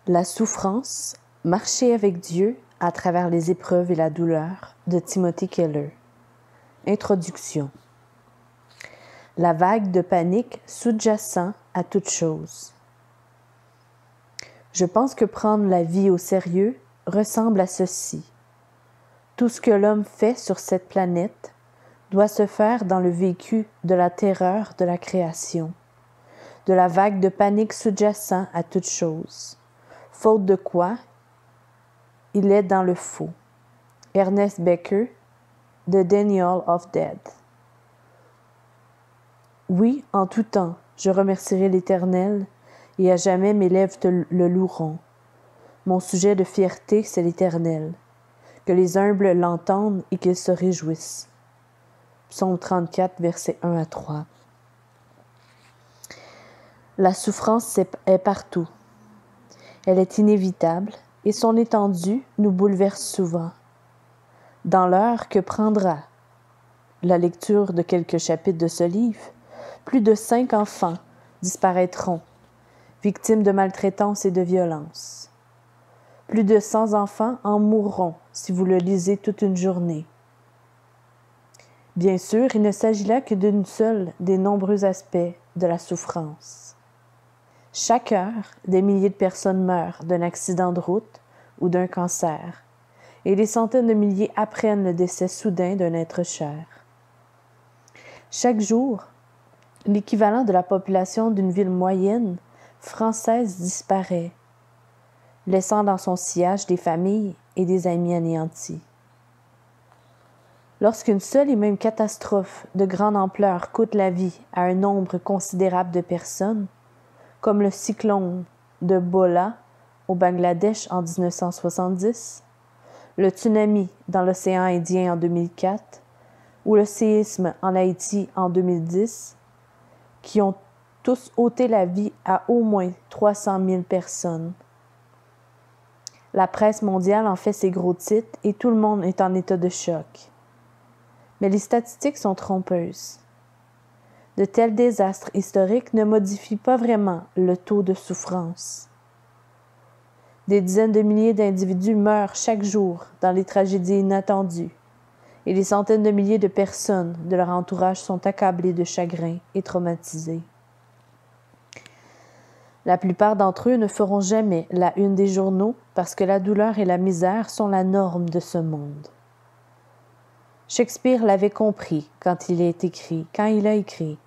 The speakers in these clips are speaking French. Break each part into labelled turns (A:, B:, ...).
A: La souffrance, marcher avec Dieu à travers les épreuves et la douleur de Timothy Keller. Introduction. La vague de panique sous-jacent à toute chose. Je pense que prendre la vie au sérieux ressemble à ceci. Tout ce que l'homme fait sur cette planète doit se faire dans le vécu de la terreur de la création, de la vague de panique sous-jacent à toute chose. Faute de quoi, il est dans le faux. Ernest Becker, The Denial of Death. Oui, en tout temps, je remercierai l'Éternel, et à jamais mes lèvres le loueront. Mon sujet de fierté, c'est l'Éternel. Que les humbles l'entendent et qu'ils se réjouissent. Psaume 34, versets 1 à 3. La souffrance est partout. Elle est inévitable et son étendue nous bouleverse souvent. Dans l'heure que prendra la lecture de quelques chapitres de ce livre, plus de 5 enfants disparaîtront, victimes de maltraitance et de violence. Plus de 100 enfants en mourront si vous le lisez toute une journée. Bien sûr, il ne s'agit là que d'une seule des nombreux aspects de la souffrance. Chaque heure, des milliers de personnes meurent d'un accident de route ou d'un cancer, et des centaines de milliers apprennent le décès soudain d'un être cher. Chaque jour, l'équivalent de la population d'une ville moyenne française disparaît, laissant dans son sillage des familles et des amis anéantis. Lorsqu'une seule et même catastrophe de grande ampleur coûte la vie à un nombre considérable de personnes, comme le cyclone de Bola au Bangladesh en 1970, le tsunami dans l'océan Indien en 2004 ou le séisme en Haïti en 2010, qui ont tous ôté la vie à au moins 300 000 personnes. La presse mondiale en fait ses gros titres et tout le monde est en état de choc. Mais les statistiques sont trompeuses. De tels désastres historiques ne modifient pas vraiment le taux de souffrance. Des dizaines de milliers d'individus meurent chaque jour dans les tragédies inattendues, et des centaines de milliers de personnes de leur entourage sont accablées de chagrin et traumatisées. La plupart d'entre eux ne feront jamais la une des journaux parce que la douleur et la misère sont la norme de ce monde. Shakespeare l'avait compris quand il a écrit.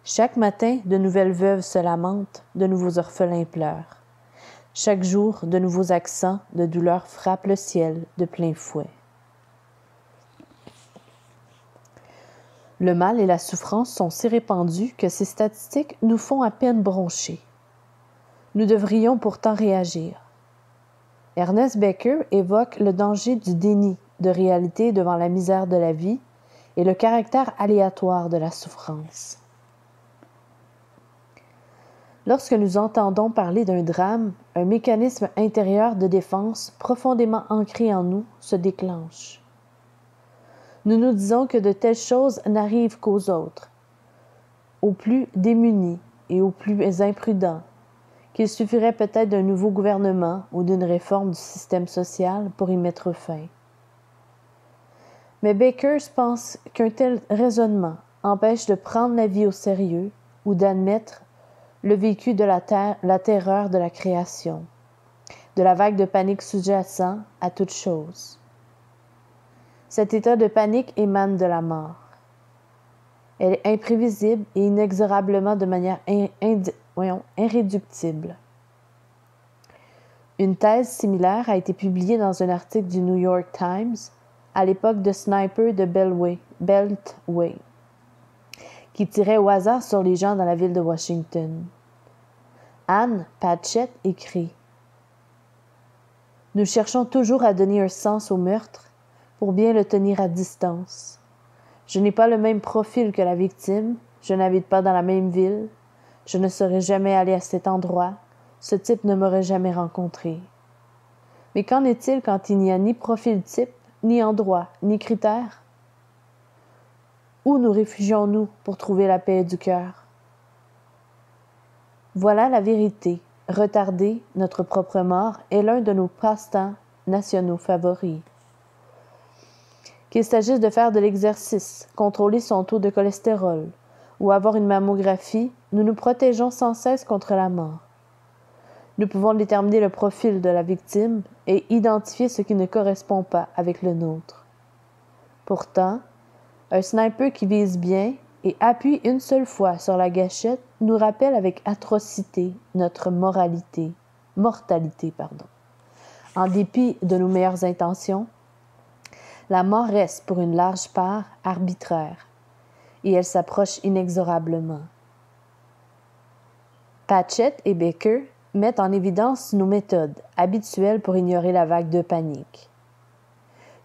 A: Chaque matin, de nouvelles veuves se lamentent, de nouveaux orphelins pleurent. Chaque jour, de nouveaux accents de douleur frappent le ciel de plein fouet. Le mal et la souffrance sont si répandus que ces statistiques nous font à peine broncher. Nous devrions pourtant réagir. Ernest Becker évoque le danger du déni de réalité devant la misère de la vie et le caractère aléatoire de la souffrance. Lorsque nous entendons parler d'un drame, un mécanisme intérieur de défense profondément ancré en nous se déclenche. Nous nous disons que de telles choses n'arrivent qu'aux autres, aux plus démunis et aux plus imprudents, qu'il suffirait peut-être d'un nouveau gouvernement ou d'une réforme du système social pour y mettre fin. Mais Baker pense qu'un tel raisonnement empêche de prendre la vie au sérieux ou d'admettre le vécu de la terreur de la création, de la vague de panique sous-jacent à toute chose. Cet état de panique émane de la mort. Elle est imprévisible et inexorablement de manière irréductible. Une thèse similaire a été publiée dans un article du New York Times à l'époque de Sniper de Beltway, qui tirait au hasard sur les gens dans la ville de Washington. Anne Patchett écrit « Nous cherchons toujours à donner un sens au meurtre pour bien le tenir à distance. Je n'ai pas le même profil que la victime, je n'habite pas dans la même ville, je ne serais jamais allé à cet endroit, ce type ne m'aurait jamais rencontré. Mais qu'en est-il quand il n'y a ni profil type, ni endroit, ni critère? Où nous réfugions-nous pour trouver la paix du cœur? Voilà la vérité, retarder notre propre mort est l'un de nos passe-temps nationaux favoris. Qu'il s'agisse de faire de l'exercice, contrôler son taux de cholestérol ou avoir une mammographie, nous nous protégeons sans cesse contre la mort. Nous pouvons déterminer le profil de la victime et identifier ce qui ne correspond pas avec le nôtre. Pourtant, un sniper qui vise bien et appuie une seule fois sur la gâchette nous rappelle avec atrocité notre mortalité. En dépit de nos meilleures intentions, la mort reste pour une large part arbitraire et elle s'approche inexorablement. Patchett et Baker mettent en évidence nos méthodes habituelles pour ignorer la vague de panique.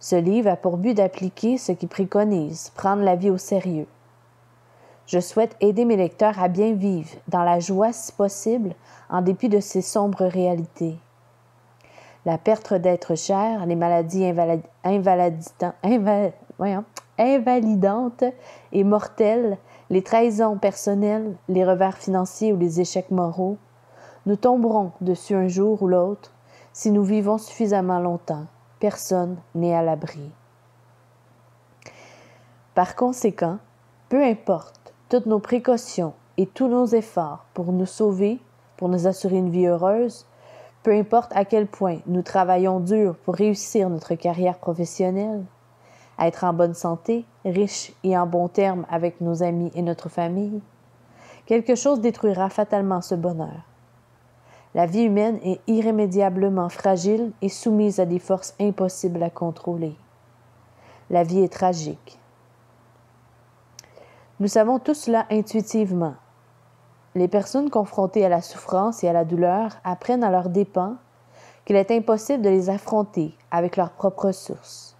A: Ce livre a pour but d'appliquer ce qui préconise, prendre la vie au sérieux. Je souhaite aider mes lecteurs à bien vivre, dans la joie si possible, en dépit de ces sombres réalités. La perte d'êtres chers, les maladies invalidantes et mortelles, les trahisons personnelles, les revers financiers ou les échecs moraux, nous tomberons dessus un jour ou l'autre si nous vivons suffisamment longtemps. Personne n'est à l'abri. Par conséquent, peu importe toutes nos précautions et tous nos efforts pour nous sauver, pour nous assurer une vie heureuse, peu importe à quel point nous travaillons dur pour réussir notre carrière professionnelle, être en bonne santé, riche et en bons termes avec nos amis et notre famille, quelque chose détruira fatalement ce bonheur. La vie humaine est irrémédiablement fragile et soumise à des forces impossibles à contrôler. La vie est tragique. Nous savons tout cela intuitivement. Les personnes confrontées à la souffrance et à la douleur apprennent à leurs dépens qu'il est impossible de les affronter avec leurs propres ressources.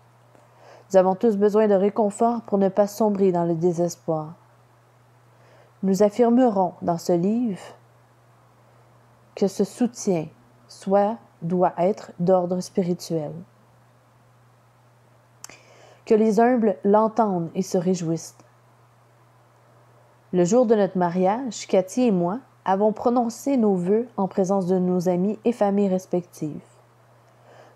A: Nous avons tous besoin de réconfort pour ne pas sombrer dans le désespoir. Nous affirmerons dans ce livre que ce soutien doit être d'ordre spirituel. Que les humbles l'entendent et se réjouissent. Le jour de notre mariage, Cathy et moi avons prononcé nos vœux en présence de nos amis et familles respectives.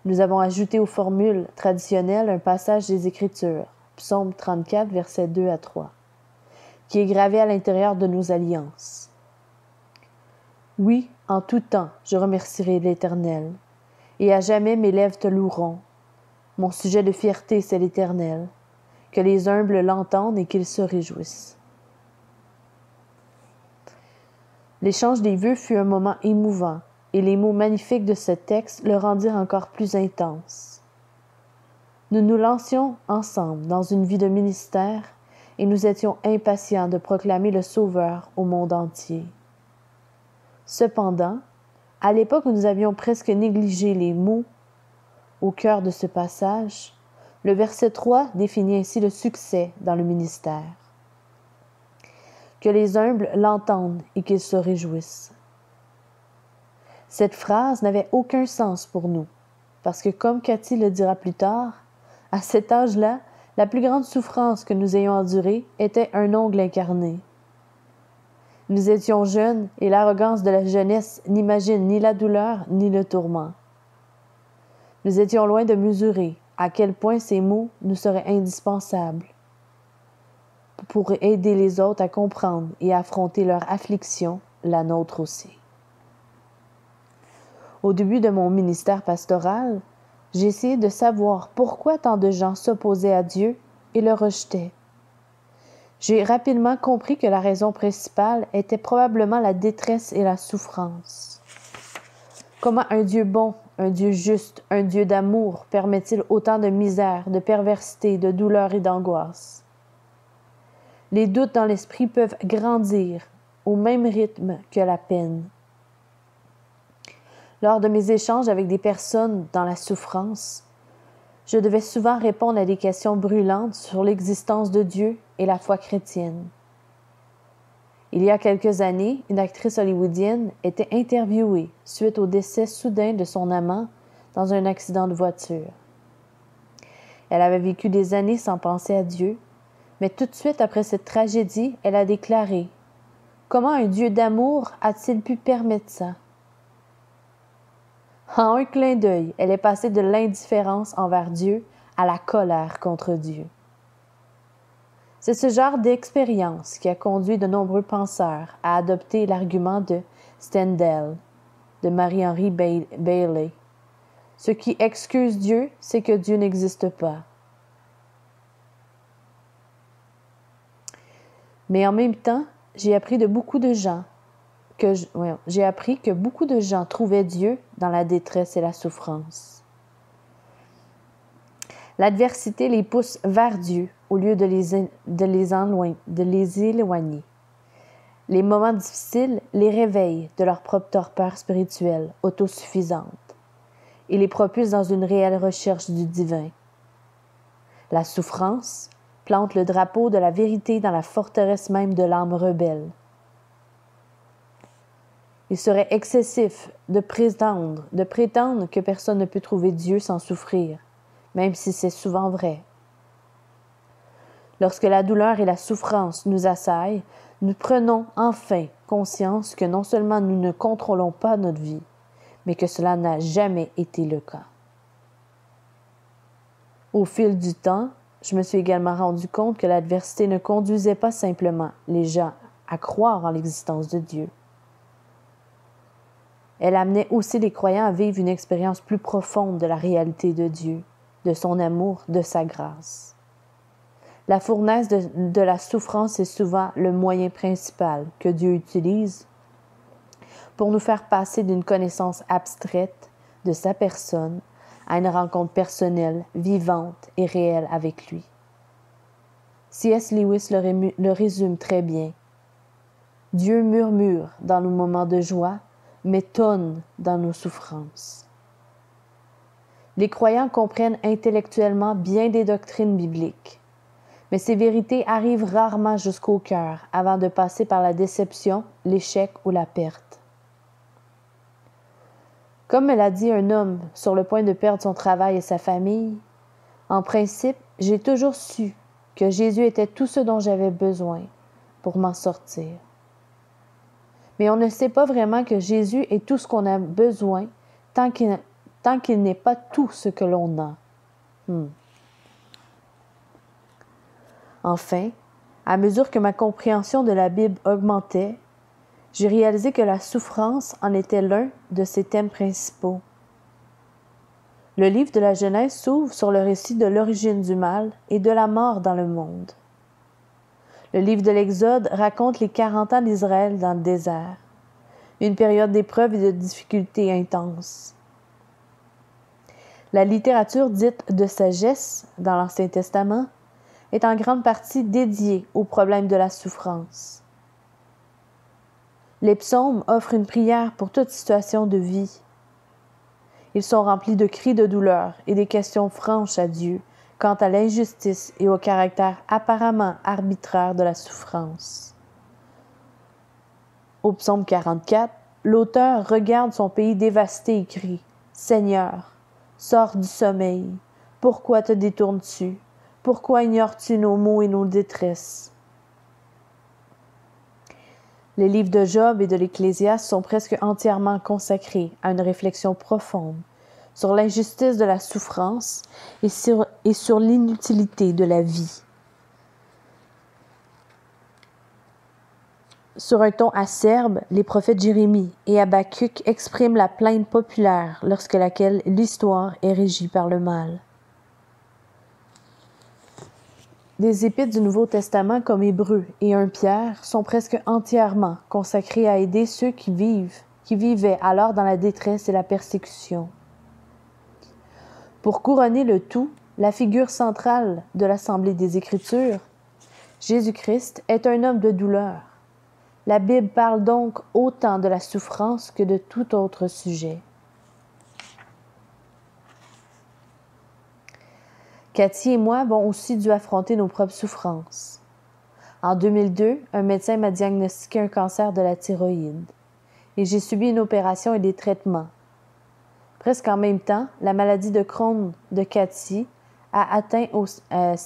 A: Nous avons ajouté aux formules traditionnelles un passage des Écritures, Psaume 34, versets 2 à 3, qui est gravé à l'intérieur de nos alliances. Oui, en tout temps, je remercierai l'Éternel, et à jamais mes lèvres te loueront. Mon sujet de fierté, c'est l'Éternel. Que les humbles l'entendent et qu'ils se réjouissent. L'échange des vœux fut un moment émouvant, et les mots magnifiques de ce texte le rendirent encore plus intense. Nous nous lancions ensemble dans une vie de ministère, et nous étions impatients de proclamer le Sauveur au monde entier. Cependant, à l'époque où nous avions presque négligé les mots au cœur de ce passage, le verset 3 définit ainsi le succès dans le ministère. Que les humbles l'entendent et qu'ils se réjouissent. Cette phrase n'avait aucun sens pour nous, parce que comme Cathy le dira plus tard, à cet âge-là, la plus grande souffrance que nous ayons endurée était un ongle incarné. Nous étions jeunes et l'arrogance de la jeunesse n'imagine ni la douleur ni le tourment. Nous étions loin de mesurer à quel point ces mots nous seraient indispensables pour aider les autres à comprendre et à affronter leur affliction, la nôtre aussi. Au début de mon ministère pastoral, j'ai essayé de savoir pourquoi tant de gens s'opposaient à Dieu et le rejetaient. J'ai rapidement compris que la raison principale était probablement la détresse et la souffrance. Comment un Dieu bon, un Dieu juste, un Dieu d'amour permet-il autant de misère, de perversité, de douleur et d'angoisse? Les doutes dans l'esprit peuvent grandir au même rythme que la peine. Lors de mes échanges avec des personnes dans la souffrance, je devais souvent répondre à des questions brûlantes sur l'existence de Dieu et la foi chrétienne. Il y a quelques années, une actrice hollywoodienne était interviewée suite au décès soudain de son amant dans un accident de voiture. Elle avait vécu des années sans penser à Dieu, mais tout de suite après cette tragédie, elle a déclaré « Comment un Dieu d'amour a-t-il pu permettre ça? En un clin d'œil, elle est passée de l'indifférence envers Dieu à la colère contre Dieu. C'est ce genre d'expérience qui a conduit de nombreux penseurs à adopter l'argument de Stendhal, de Marie-Henri Bailey. Ce qui excuse Dieu, c'est que Dieu n'existe pas. Mais en même temps, j'ai appris que beaucoup de gens trouvaient Dieu dans la détresse et la souffrance. L'adversité les pousse vers Dieu au lieu de les éloigner. Les moments difficiles les réveillent de leur propre torpeur spirituelle autosuffisante et les propulsent dans une réelle recherche du divin. La souffrance plante le drapeau de la vérité dans la forteresse même de l'âme rebelle. Il serait excessif de prétendre que personne ne peut trouver Dieu sans souffrir, même si c'est souvent vrai. Lorsque la douleur et la souffrance nous assaillent, nous prenons enfin conscience que non seulement nous ne contrôlons pas notre vie, mais que cela n'a jamais été le cas. Au fil du temps, je me suis également rendu compte que l'adversité ne conduisait pas simplement les gens à croire en l'existence de Dieu. Elle amenait aussi les croyants à vivre une expérience plus profonde de la réalité de Dieu, de son amour, de sa grâce. La fournaise de la souffrance est souvent le moyen principal que Dieu utilise pour nous faire passer d'une connaissance abstraite de sa personne à une rencontre personnelle, vivante et réelle avec lui. C.S. Lewis le résume très bien. Dieu murmure dans nos moments de joie, mais tonne dans nos souffrances. Les croyants comprennent intellectuellement bien des doctrines bibliques, mais ces vérités arrivent rarement jusqu'au cœur avant de passer par la déception, l'échec ou la perte. Comme me l'a dit un homme sur le point de perdre son travail et sa famille, en principe, j'ai toujours su que Jésus était tout ce dont j'avais besoin pour m'en sortir. Mais on ne sait pas vraiment que Jésus est tout ce qu'on a besoin tant qu'il n'est pas tout ce que l'on a. Enfin, à mesure que ma compréhension de la Bible augmentait, j'ai réalisé que la souffrance en était l'un de ses thèmes principaux. Le livre de la Genèse s'ouvre sur le récit de l'origine du mal et de la mort dans le monde. Le livre de l'Exode raconte les 40 ans d'Israël dans le désert, une période d'épreuves et de difficultés intenses. La littérature dite de sagesse dans l'Ancien Testament est en grande partie dédiée au problème de la souffrance. Les psaumes offrent une prière pour toute situation de vie. Ils sont remplis de cris de douleur et des questions franches à Dieu quant à l'injustice et au caractère apparemment arbitraire de la souffrance. Au psaume 44, l'auteur regarde son pays dévasté et crie « Seigneur, sors du sommeil, pourquoi te détournes-tu? Pourquoi ignores-tu nos maux et nos détresses? » Les livres de Job et de l'Ecclésiaste sont presque entièrement consacrés à une réflexion profonde sur l'injustice de la souffrance et sur l'inutilité de la vie. Sur un ton acerbe, les prophètes Jérémie et Habacuc expriment la plainte populaire lorsque laquelle l'histoire est régie par le mal. Des épîtres du Nouveau Testament comme Hébreux et 1 Pierre sont presque entièrement consacrés à aider ceux qui vivaient alors dans la détresse et la persécution. Pour couronner le tout, la figure centrale de l'Assemblée des Écritures, Jésus-Christ, est un homme de douleur. La Bible parle donc autant de la souffrance que de tout autre sujet. Cathy et moi avons aussi dû affronter nos propres souffrances. En 2002, un médecin m'a diagnostiqué un cancer de la thyroïde et j'ai subi une opération et des traitements. Presque en même temps, la maladie de Crohn de Cathy a atteint un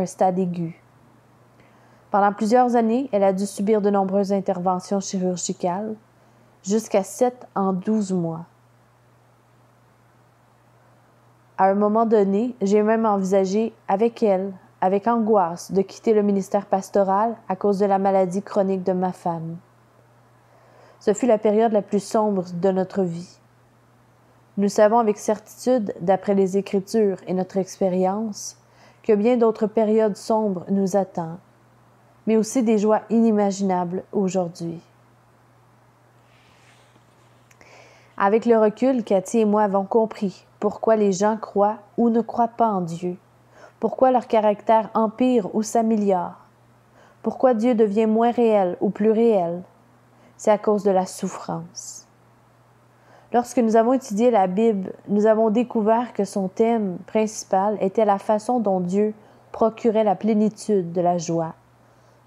A: stade aigu. Pendant plusieurs années, elle a dû subir de nombreuses interventions chirurgicales, jusqu'à 7 en 12 mois. À un moment donné, j'ai même envisagé avec elle, avec angoisse, de quitter le ministère pastoral à cause de la maladie chronique de ma femme. Ce fut la période la plus sombre de notre vie. Nous savons avec certitude, d'après les Écritures et notre expérience, que bien d'autres périodes sombres nous attendent, mais aussi des joies inimaginables aujourd'hui. Avec le recul, Cathy et moi avons compris pourquoi les gens croient ou ne croient pas en Dieu, pourquoi leur caractère empire ou s'améliore, pourquoi Dieu devient moins réel ou plus réel. C'est à cause de la souffrance. Lorsque nous avons étudié la Bible, nous avons découvert que son thème principal était la façon dont Dieu procurait la plénitude de la joie,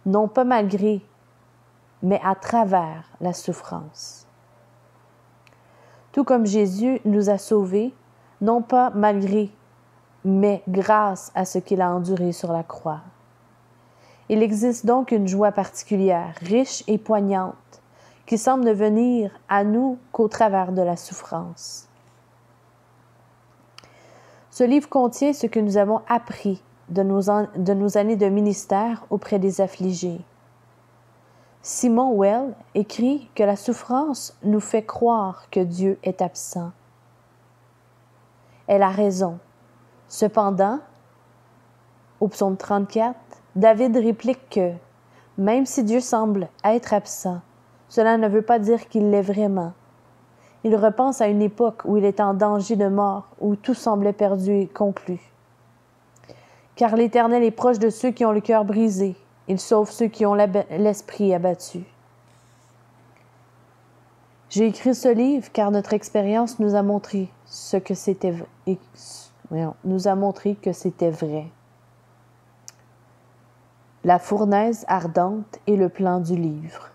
A: non pas malgré, mais à travers la souffrance. Tout comme Jésus nous a sauvés, non pas malgré, mais grâce à ce qu'il a enduré sur la croix. Il existe donc une joie particulière, riche et poignante, qui semble ne venir à nous qu'au travers de la souffrance. Ce livre contient ce que nous avons appris de nos années de ministère auprès des affligés. Simone Weil écrit que la souffrance nous fait croire que Dieu est absent. Elle a raison. Cependant, au psaume 34, David réplique que, même si Dieu semble être absent, cela ne veut pas dire qu'il l'est vraiment. Il repense à une époque où il était en danger de mort, où tout semblait perdu et conclu. Car l'Éternel est proche de ceux qui ont le cœur brisé. Il sauve ceux qui ont l'esprit abattu. J'ai écrit ce livre car notre expérience nous a montré que c'était vrai. La fournaise ardente et le plan du livre.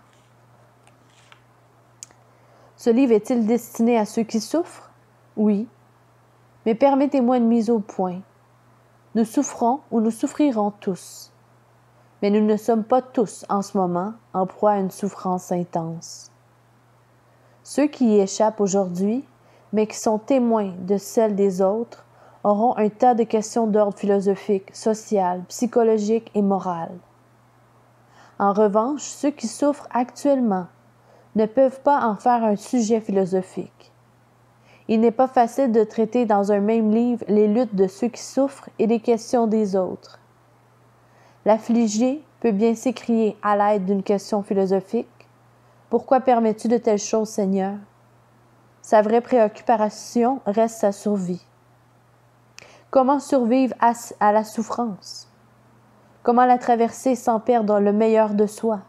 A: Ce livre est-il destiné à ceux qui souffrent? Oui. Mais permettez-moi une mise au point. Nous souffrons ou nous souffrirons tous. Mais nous ne sommes pas tous, en ce moment, en proie à une souffrance intense. Ceux qui y échappent aujourd'hui, mais qui sont témoins de celle des autres, auront un tas de questions d'ordre philosophique, social, psychologique et moral. En revanche, ceux qui souffrent actuellement ne peuvent pas en faire un sujet philosophique. Il n'est pas facile de traiter dans un même livre les luttes de ceux qui souffrent et les questions des autres. L'affligé peut bien s'écrier à l'aide d'une question philosophique. « Pourquoi permets-tu de telles choses, Seigneur? » Sa vraie préoccupation reste sa survie. Comment survivre à la souffrance? Comment la traverser sans perdre le meilleur de soi?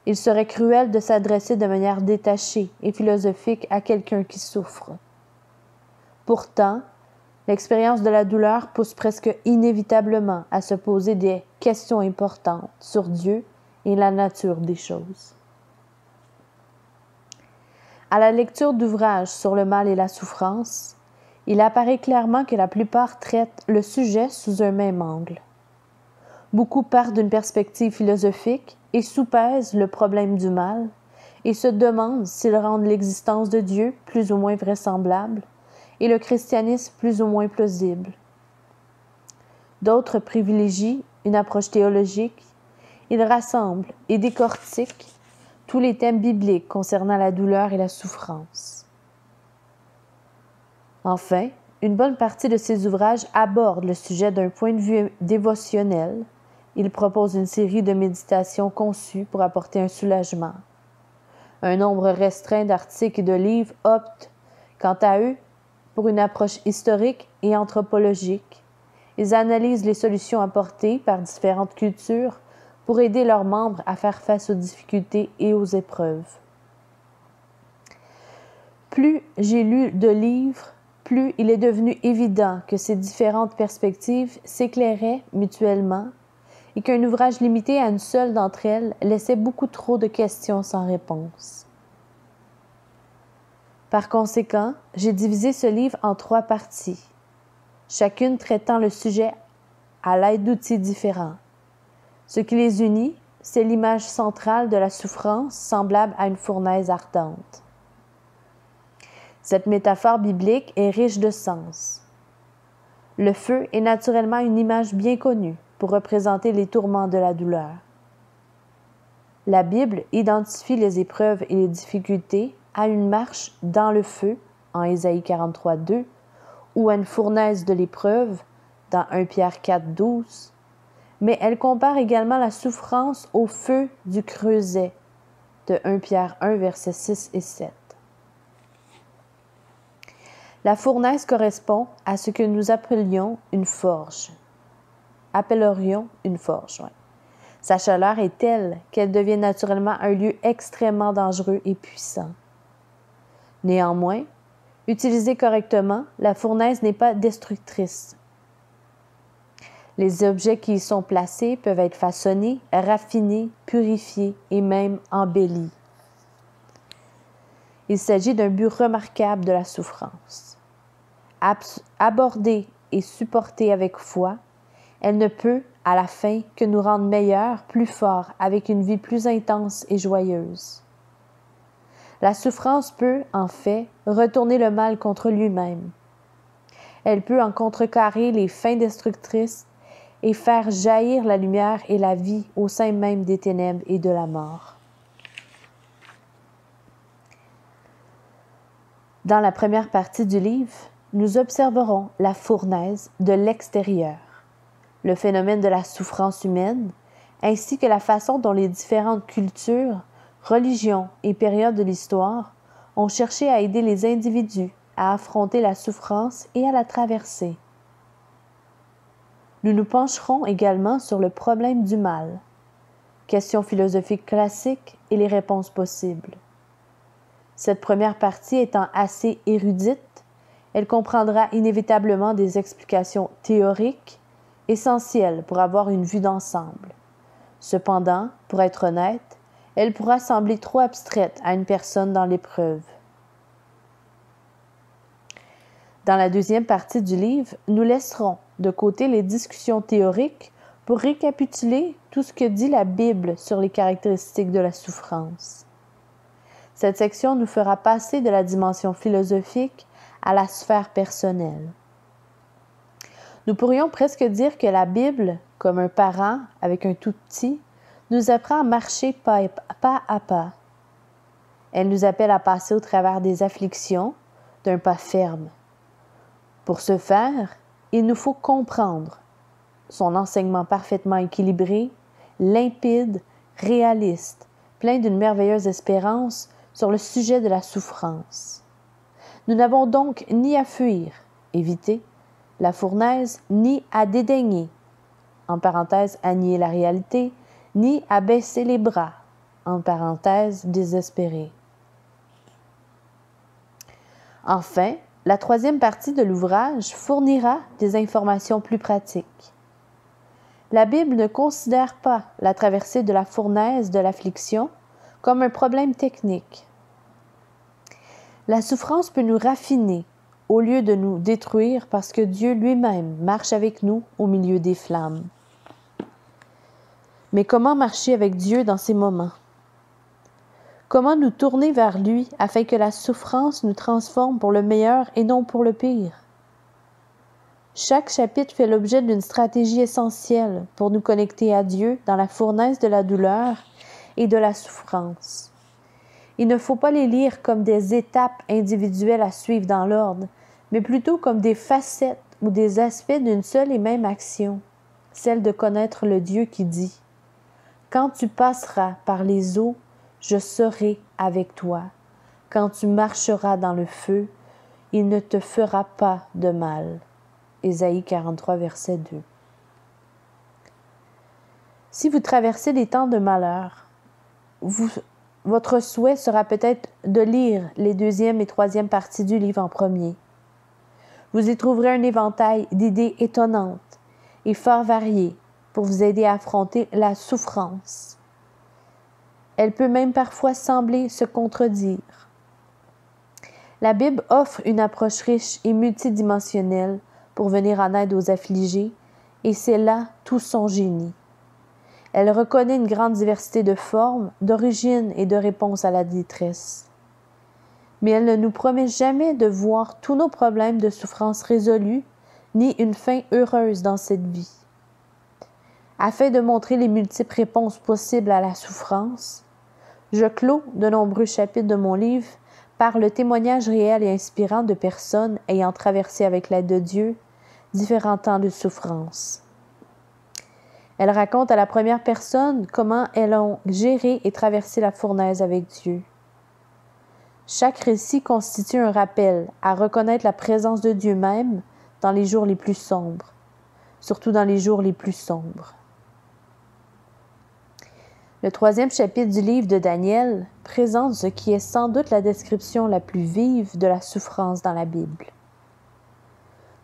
A: Il serait cruel de s'adresser de manière détachée et philosophique à quelqu'un qui souffre. Pourtant, l'expérience de la douleur pousse presque inévitablement à se poser des questions importantes sur Dieu et la nature des choses. À la lecture d'ouvrages sur le mal et la souffrance, il apparaît clairement que la plupart traitent le sujet sous un même angle. Beaucoup partent d'une perspective philosophique et soupèsent le problème du mal et se demandent s'ils rendent l'existence de Dieu plus ou moins vraisemblable et le christianisme plus ou moins plausible. D'autres privilégient une approche théologique. Ils rassemblent et décortiquent tous les thèmes bibliques concernant la douleur et la souffrance. Enfin, une bonne partie de ces ouvrages abordent le sujet d'un point de vue dévotionnel. Ils proposent une série de méditations conçues pour apporter un soulagement. Un nombre restreint d'articles et de livres optent, quant à eux, pour une approche historique et anthropologique. Ils analysent les solutions apportées par différentes cultures pour aider leurs membres à faire face aux difficultés et aux épreuves. Plus j'ai lu de livres, plus il est devenu évident que ces différentes perspectives s'éclairaient mutuellement et qu'un ouvrage limité à une seule d'entre elles laissait beaucoup trop de questions sans réponse. Par conséquent, j'ai divisé ce livre en 3 parties, chacune traitant le sujet à l'aide d'outils différents. Ce qui les unit, c'est l'image centrale de la souffrance semblable à une fournaise ardente. Cette métaphore biblique est riche de sens. Le feu est naturellement une image bien connue pour représenter les tourments de la douleur. La Bible identifie les épreuves et les difficultés à une marche dans le feu, en Ésaïe 43:2, ou à une fournaise de l'épreuve, dans 1 Pierre 4:12, mais elle compare également la souffrance au feu du creuset, de 1 Pierre 1, versets 6 et 7. La fournaise correspond à ce que nous appellerions une forge. Sa chaleur est telle qu'elle devient naturellement un lieu extrêmement dangereux et puissant. Néanmoins, utilisée correctement, la fournaise n'est pas destructrice. Les objets qui y sont placés peuvent être façonnés, raffinés, purifiés et même embellis. Il s'agit d'un but remarquable de la souffrance. Abordée et supportée avec foi, elle ne peut, à la fin, que nous rendre meilleurs, plus forts, avec une vie plus intense et joyeuse. La souffrance peut, en fait, retourner le mal contre lui-même. Elle peut en contrecarrer les fins destructrices et faire jaillir la lumière et la vie au sein même des ténèbres et de la mort. Dans la première partie du livre, nous observerons la fournaise de l'extérieur, le phénomène de la souffrance humaine, ainsi que la façon dont les différentes cultures, religions et périodes de l'histoire ont cherché à aider les individus à affronter la souffrance et à la traverser. Nous nous pencherons également sur le problème du mal, question philosophique classique et les réponses possibles. Cette première partie étant assez érudite, elle comprendra inévitablement des explications théoriques essentielles pour avoir une vue d'ensemble. Cependant, pour être honnête, elle pourra sembler trop abstraite à une personne dans l'épreuve. Dans la deuxième partie du livre, nous laisserons de côté les discussions théoriques pour récapituler tout ce que dit la Bible sur les caractéristiques de la souffrance. Cette section nous fera passer de la dimension philosophique à la sphère personnelle. Nous pourrions presque dire que la Bible, comme un parent avec un tout petit, nous apprend à marcher pas à pas. Elle nous appelle à passer au travers des afflictions d'un pas ferme. Pour ce faire, il nous faut comprendre son enseignement parfaitement équilibré, limpide, réaliste, plein d'une merveilleuse espérance sur le sujet de la souffrance. Nous n'avons donc ni à fuir, éviter, la fournaise, ni à dédaigner, en parenthèse, à nier la réalité, ni à baisser les bras, en parenthèse, désespérer. Enfin, la troisième partie de l'ouvrage fournira des informations plus pratiques. La Bible ne considère pas la traversée de la fournaise de l'affliction comme un problème technique. La souffrance peut nous raffiner au lieu de nous détruire parce que Dieu lui-même marche avec nous au milieu des flammes. Mais comment marcher avec Dieu dans ces moments? Comment nous tourner vers lui afin que la souffrance nous transforme pour le meilleur et non pour le pire? Chaque chapitre fait l'objet d'une stratégie essentielle pour nous connecter à Dieu dans la fournaise de la douleur et de la souffrance. Il ne faut pas les lire comme des étapes individuelles à suivre dans l'ordre, mais plutôt comme des facettes ou des aspects d'une seule et même action, celle de connaître le Dieu qui dit « Quand tu passeras par les eaux, je serai avec toi. Quand tu marcheras dans le feu, il ne te fera pas de mal. » Ésaïe 43, verset 2. Si vous traversez des temps de malheur, votre souhait sera peut-être de lire les deuxième et troisième parties du livre en premier. Vous y trouverez un éventail d'idées étonnantes et fort variées pour vous aider à affronter la souffrance. Elle peut même parfois sembler se contredire. La Bible offre une approche riche et multidimensionnelle pour venir en aide aux affligés, et c'est là tout son génie. Elle reconnaît une grande diversité de formes, d'origines et de réponses à la détresse. Mais elle ne nous promet jamais de voir tous nos problèmes de souffrance résolus, ni une fin heureuse dans cette vie. Afin de montrer les multiples réponses possibles à la souffrance, je clôt de nombreux chapitres de mon livre par le témoignage réel et inspirant de personnes ayant traversé avec l'aide de Dieu différents temps de souffrance. Elle raconte à la première personne comment elles ont géré et traversé la fournaise avec Dieu. Chaque récit constitue un rappel à reconnaître la présence de Dieu même dans les jours les plus sombres, surtout dans les jours les plus sombres. Le 3e chapitre du livre de Daniel présente ce qui est sans doute la description la plus vive de la souffrance dans la Bible.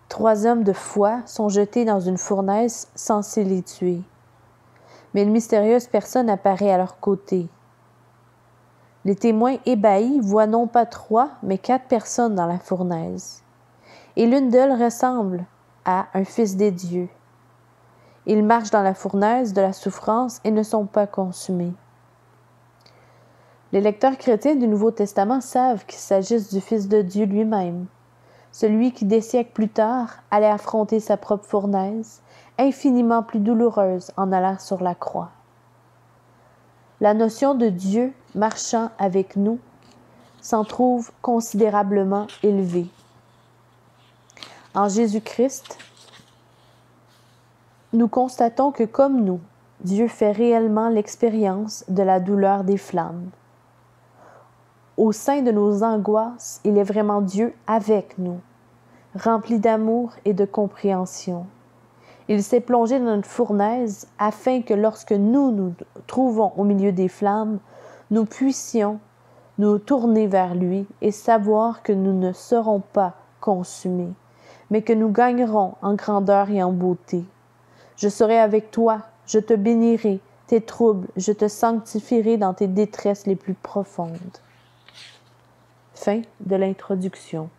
A: 3 hommes de foi sont jetés dans une fournaise censée les tuer. Mais une mystérieuse personne apparaît à leur côté. Les témoins ébahis voient non pas 3, mais 4 personnes dans la fournaise. Et l'une d'elles ressemble à un fils des dieux. Ils marchent dans la fournaise de la souffrance et ne sont pas consumés. Les lecteurs chrétiens du Nouveau Testament savent qu'il s'agisse du Fils de Dieu lui-même, celui qui des siècles plus tard allait affronter sa propre fournaise, infiniment plus douloureuse en allant sur la croix. La notion de Dieu marchant avec nous s'en trouve considérablement élevée. En Jésus-Christ, nous constatons que comme nous, Dieu fait réellement l'expérience de la douleur des flammes. Au sein de nos angoisses, il est vraiment Dieu avec nous, rempli d'amour et de compréhension. Il s'est plongé dans notre fournaise afin que lorsque nous nous trouvons au milieu des flammes, nous puissions nous tourner vers lui et savoir que nous ne serons pas consumés, mais que nous gagnerons en grandeur et en beauté. Je serai avec toi, je te bénirai, tes troubles, je te sanctifierai dans tes détresses les plus profondes. Fin de l'introduction.